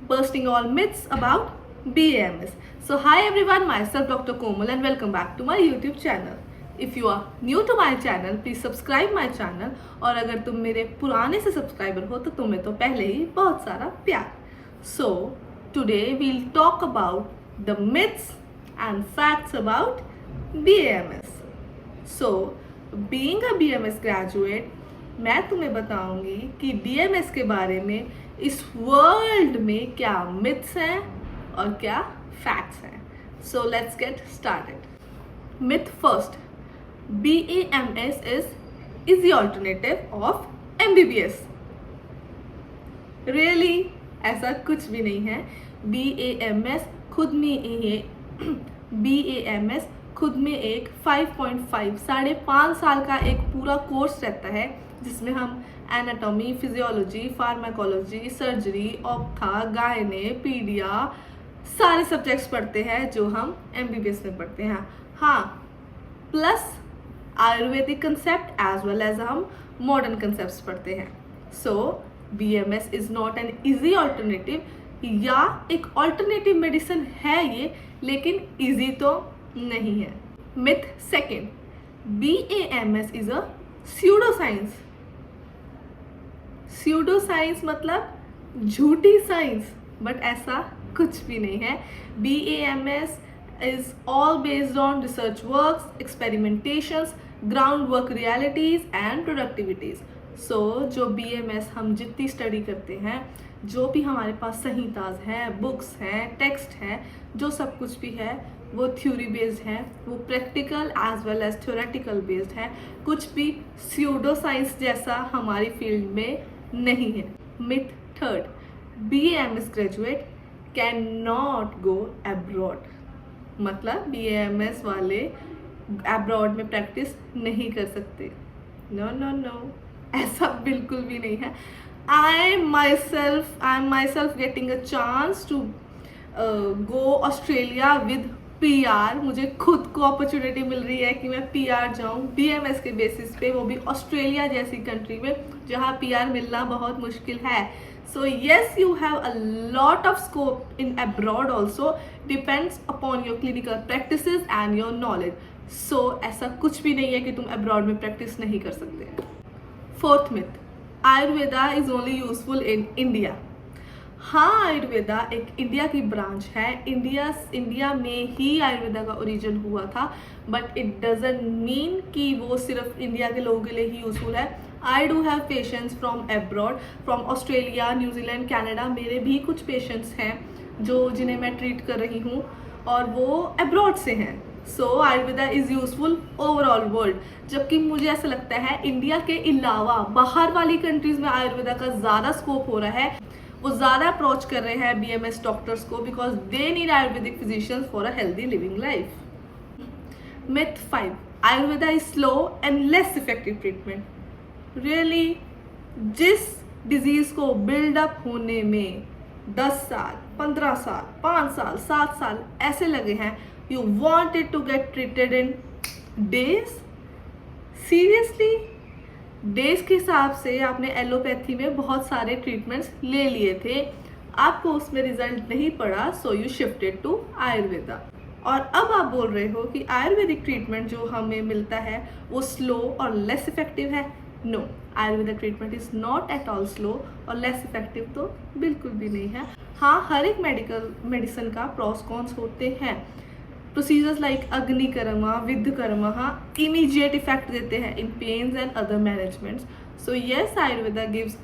bursting all myths about BAMS. So hi everyone, myself Dr. Komal and welcome back to my YouTube channel. If you are new to my channel, please subscribe my channel. और अगर तुम मेरे पुराने से subscriber हो तो तुम्हें तो पहले ही बहुत सारा प्यार. So today we'll talk about the myths and facts about BAMS. So being a BMS graduate, मैं तुम्हें बताऊंगी कि BMS के बारे में इस वर्ल्ड में क्या मिथ्स हैं और क्या फैक्ट्स हैं. So let's get started. Myth first, BAMS is the alternative of MBBS. Really? ऐसा कुछ भी नहीं है. BAMS खुद में एक 5.5 5.5 साल का एक पूरा कोर्स रहता है जिसमें हम anatomy, physiology, pharmacology, surgery, ophtha, गायने, पीडिया सारे सब्जेक्ट्स पढ़ते हैं जो हम MBBS में पढ़ते हैं. हाँ, plus Ayurvedic concept as well as हम मॉडर्न कंसेप्ट्स पढ़ते हैं. So BMS is not an easy alternative, या एक ऑल्टरनेटिव मेडिसिन है ये, लेकिन ईजी तो नहीं है. Myth second, BAMS is a pseudoscience. Pseudoscience मतलब झूठी साइंस, बट ऐसा कुछ भी नहीं है. BAMS is all based on research works, experimentations, groundwork realities and productivities. So जो BMS हम जितनी स्टडी करते हैं, जो भी हमारे पास संहिताज हैं, बुक्स हैं, टेक्स्ट हैं, जो सब कुछ भी है वो थ्योरी बेस्ड है, वो practical as well as theoretical based है. कुछ भी स्यूडो साइंस जैसा हमारी फील्ड में नहीं है. Myth third, BAMS graduate can not go abroad. मतलब BAMS वाले अब्रॉड में प्रैक्टिस नहीं कर सकते. नो नो नो, ऐसा बिल्कुल भी नहीं है. I am myself getting a chance to go Australia with PR. मुझे खुद को अपॉर्चुनिटी मिल रही है कि मैं PR जाऊँ BMS के बेसिस पे, वो भी ऑस्ट्रेलिया जैसी कंट्री में जहाँ PR मिलना बहुत मुश्किल है. So yes, you have a lot of scope in abroad also, depends upon your clinical practices and your knowledge. So ऐसा कुछ भी नहीं है कि तुम abroad में प्रैक्टिस नहीं कर सकते. Fourth myth, Ayurveda is only useful in India. हाँ, आयुर्वेदा एक इंडिया की ब्रांच है. इंडिया में ही आयुर्वेदा का ओरिजिन हुआ था, बट इट डजंट मीन कि वो सिर्फ इंडिया के लोगों के लिए ही यूजफुल है. I do have patients from abroad, from Australia, New Zealand, Canada. मेरे भी कुछ पेशेंट्स हैं जिन्हें मैं ट्रीट कर रही हूँ और वो अब्रॉड से हैं. So Ayurveda is useful overall world. जबकि मुझे ऐसा लगता है इंडिया के अलावा बाहर वाली कंट्रीज़ में आयुर्वेदा का ज़्यादा स्कोप हो रहा है. वो ज़्यादा अप्रोच कर रहे हैं BMS डॉक्टर्स को, because they need Ayurvedic physicians for a healthy living life. Myth 5, Ayurveda is slow and less effective treatment. Really? जिस डिजीज़ को बिल्डअप होने में 10 साल, 15 साल, 5 साल, 7 साल ऐसे लगे हैं, you want it to get treated in days. Seriously? Days के हिसाब से आपने एलोपैथी में बहुत सारे ट्रीटमेंट्स ले लिए थे, आपको उसमें रिजल्ट नहीं पड़ा, so you shifted to Ayurveda. और अब आप बोल रहे हो कि आयुर्वेदिक ट्रीटमेंट जो हमें मिलता है वो स्लो और लेस इफेक्टिव है. No, Ayurvedic treatment is not at all slow और लेस इफेक्टिव तो बिल्कुल भी नहीं है. हाँ, हर एक मेडिसिन का प्रोस कॉन्स होते हैं. Procedures like Agnikarma, Viddhakarma immediate effect देते हैं in pains and other managements. So yes, Ayurveda gives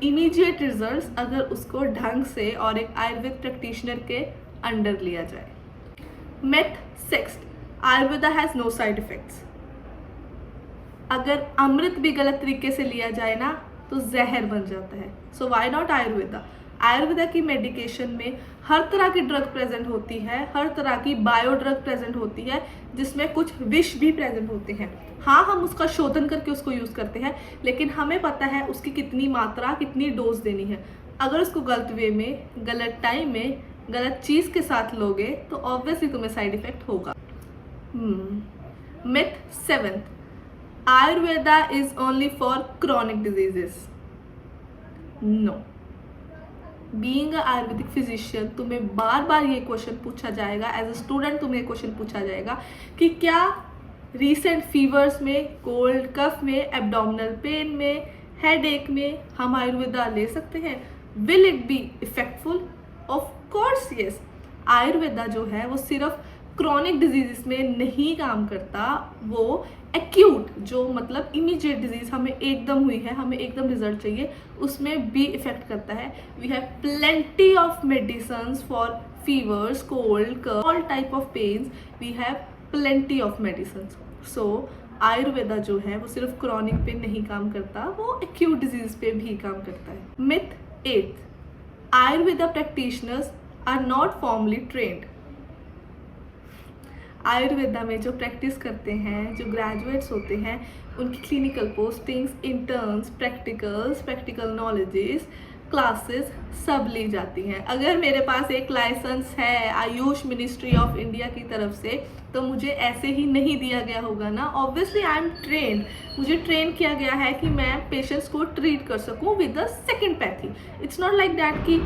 immediate results अगर उसको ढंग से और एक आयुर्वेद प्रैक्टिशनर के अंडर लिया जाए. Myth 6, Ayurveda has no side effects. अगर अमृत भी गलत तरीके से लिया जाए ना तो जहर बन जाता है. So why not Ayurveda? Ayurveda की मेडिकेशन में हर तरह की ड्रग प्रेजेंट होती है, हर तरह की बायो ड्रग प्रेजेंट होती है, जिसमें कुछ विष भी प्रेजेंट होते हैं. हाँ, हम उसका शोधन करके उसको यूज़ करते हैं, लेकिन हमें पता है उसकी कितनी मात्रा, कितनी डोज देनी है. अगर उसको गलत वे में, गलत टाइम में, गलत चीज़ के साथ लोगे तो ऑब्वियसली तुम्हें साइड इफेक्ट होगा. Myth 7, Ayurveda is only for chronic diseases. No, being a Ayurvedic physician तुम्हें बार बार ये क्वेश्चन पूछा जाएगा, एज अ स्टूडेंट तुम्हें क्वेश्चन पूछा जाएगा कि क्या रिसेंट फीवर्स में, कोल्ड कफ में, एब्डोमिनल पेन में, हेडेक में हम आयुर्वेदा ले सकते हैं? Will it be effectful? Of course yes. Ayurveda जो है वो सिर्फ क्रॉनिक डिजीजेस में नहीं काम करता, वो एक्यूट, जो मतलब इमीडिएट डिजीज हमें एकदम हुई है, हमें एकदम रिजल्ट चाहिए, उसमें भी इफेक्ट करता है। We have plenty of medicines for fevers, cold, cough, all type of pains, we have plenty of medicines. So Ayurveda जो है वो सिर्फ क्रॉनिक पे नहीं काम करता, वो एक्यूट डिजीज पे भी काम करता है। Myth 8, Ayurveda practitioners are not formally trained. Ayurveda में जो प्रैक्टिस करते हैं, जो ग्रेजुएट्स होते हैं, उनकी clinical postings, interns, practicals, practical knowledges, classes सब ली जाती हैं। अगर मेरे पास एक लाइसेंस है आयुष मिनिस्ट्री ऑफ इंडिया की तरफ से, तो मुझे ऐसे ही नहीं दिया गया होगा ना। ऑब्वियसली आई एम ट्रेन्ड, मुझे ट्रेन किया गया है कि मैं पेशेंट्स को ट्रीट कर सकूं with the second pathy. It's not like that कि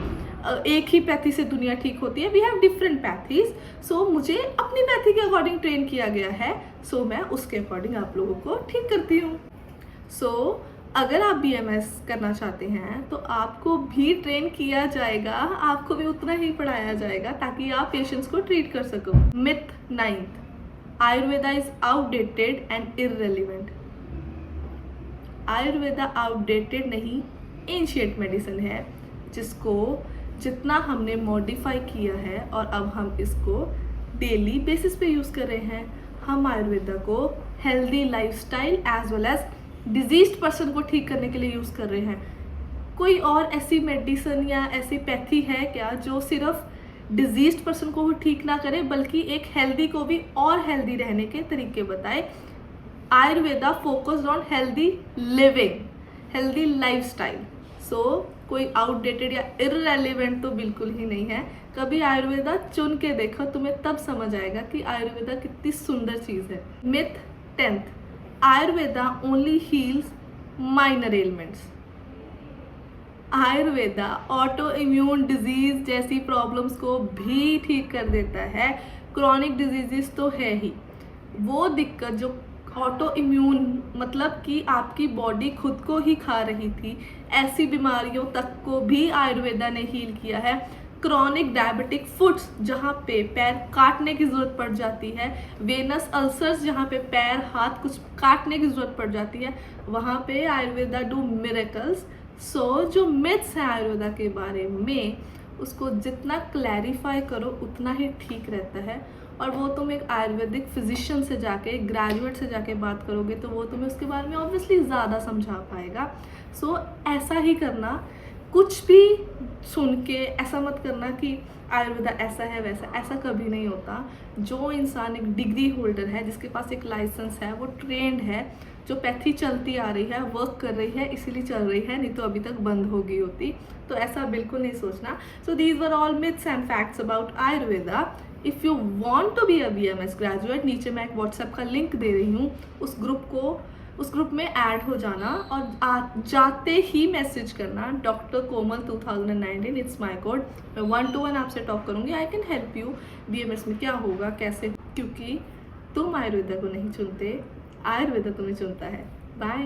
एक ही पैथी से दुनिया ठीक होती है, वी हैव डिफरेंट पैथीज। सो मुझे अपनी पैथी के अकॉर्डिंग ट्रेन किया गया है, सो मैं उसके अकॉर्डिंग आप लोगों को ठीक करती हूँ। सो अगर आप BMS करना चाहते हैं तो आपको भी ट्रेन किया जाएगा, आपको भी उतना ही पढ़ाया जाएगा ताकि आप पेशेंट्स को ट्रीट कर सको। Myth 9, Ayurveda is outdated and irrelevant. Ayurveda outdated नहीं, एंशिएंट मेडिसिन है, जिसको जितना हमने मॉडिफाई किया है और अब हम इसको डेली बेसिस पे यूज़ कर रहे हैं। हम आयुर्वेदा को healthy lifestyle as well as diseased person को ठीक करने के लिए यूज़ कर रहे हैं। कोई और ऐसी मेडिसिन या ऐसी पैथी है क्या जो सिर्फ डिजीज्ड पर्सन को ठीक ना करे, बल्कि एक हेल्दी को भी और हेल्दी रहने के तरीके बताए? Ayurveda focused on healthy living, healthy lifestyle. So कोई आउटडेटेड या इररेलेवेंट तो बिल्कुल ही नहीं है। कभी आयुर्वेदा चुन के देखो, तुम्हें तब समझ आएगा कि आयुर्वेदा कितनी सुंदर चीज़ है। Myth 10, Ayurveda only heels minor elements. Ayurveda auto immune disease जैसी प्रॉब्लम्स को भी ठीक कर देता है। क्रॉनिक डिजीजेस तो है ही, वो दिक्कत जो ऑटो इम्यून मतलब कि आपकी बॉडी खुद को ही खा रही थी, ऐसी बीमारियों तक को भी आयुर्वेदा ने हील किया है। क्रॉनिक डायबिटिक फुट्स जहाँ पे पैर काटने की ज़रूरत पड़ जाती है, वेनस अल्सर्स जहाँ पे पैर हाथ कुछ काटने की ज़रूरत पड़ जाती है, वहाँ पे आयुर्वेदा डू मिरेकल्स। सो जो मिथ्स हैं आयुर्वेदा के बारे में, उसको जितना क्लैरिफाई करो उतना ही ठीक रहता है। और वो तुम एक आयुर्वेदिक फिजिशियन से जाके, ग्रेजुएट से जाके बात करोगे तो वो तुम्हें उसके बारे में ऑब्वियसली ज़्यादा समझा पाएगा। सो ऐसा ही करना, कुछ भी सुन के ऐसा मत करना कि आयुर्वेदा ऐसा है वैसा, ऐसा कभी नहीं होता। जो इंसान एक डिग्री होल्डर है, जिसके पास एक लाइसेंस है, वो ट्रेंड है, जो पैथी चलती आ रही है, वर्क कर रही है, इसीलिए चल रही है, नहीं तो अभी तक बंद हो गई होती। तो ऐसा बिल्कुल नहीं सोचना। So these were all myths and facts about Ayurveda. If you want to be a BMS graduate, नीचे मैं एक व्हाट्सएप का लिंक दे रही हूँ, उस ग्रुप में ऐड हो जाना और जाते ही मैसेज करना doctor Komal 2019, it's my code. मैं 1-to-1 आपसे टॉक करूँगी, I can help you BMS में क्या होगा कैसे, क्योंकि तुम आयुर्वेदा को नहीं चुनते, आयुर्वेदा तुम्हें चुनता है। बाय।